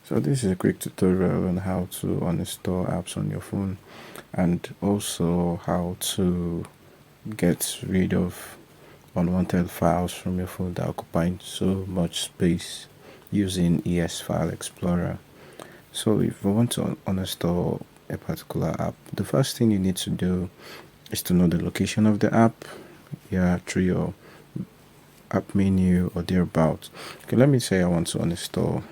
So this is a quick tutorial on how to uninstall apps on your phone, and also how to get rid of unwanted files from your phone that occupy so much space using ES File Explorer. So if you want to uninstall a particular app, the first thing you need to do is to know the location of the app. Through your app menu or thereabouts. Okay, let me say I want to uninstall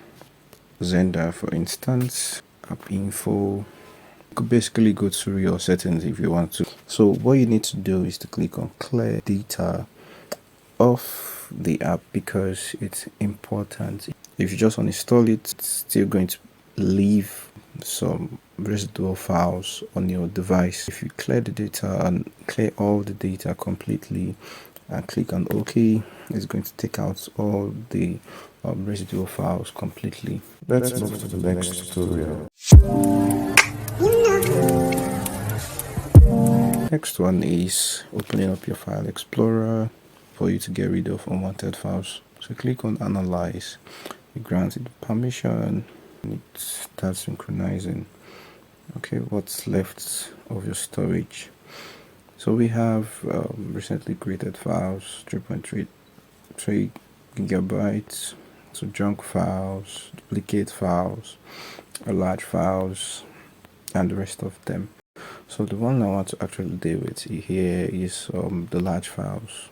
Zender, for instance. App info. You could basically go through your settings if you want to. So what you need to do is to click on clear data of the app, because it's important. If you just uninstall it, it's still going to leave some residual files on your device. If you clear the data and clear all the data completely and click on OK, it's going to take out all the residual files completely. Let's move to the next tutorial. Next one is opening up your file explorer for you to get rid of unwanted files. So click on analyze, you grant it permission, and it starts synchronizing. Okay, what's left of your storage? So we have recently created files, 3.3 gigabytes, so junk files, duplicate files, large files, and the rest of them. So the one I want to actually deal with here is the large files.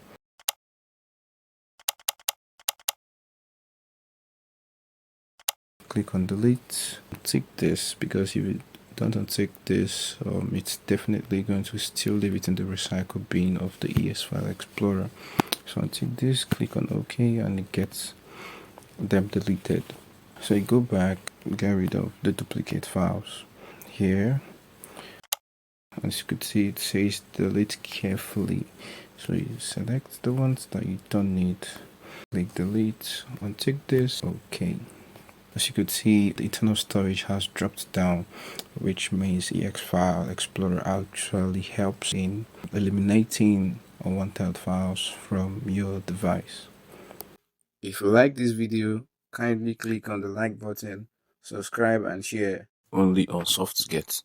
Click on delete. Tick this, because if you don't untick this, it's definitely going to still leave it in the recycle bin of the ES File Explorer. So untick this, click on OK, and it gets them deleted. So you go back, get rid of the duplicate files. Here, as you could see, it says delete carefully. So you select the ones that you don't need, click delete, untick this, OK. As you could see, the internal storage has dropped down, which means EX File Explorer actually helps in eliminating unwanted files from your device. If you like this video, kindly click on the like button, subscribe and share. Only on Softgets.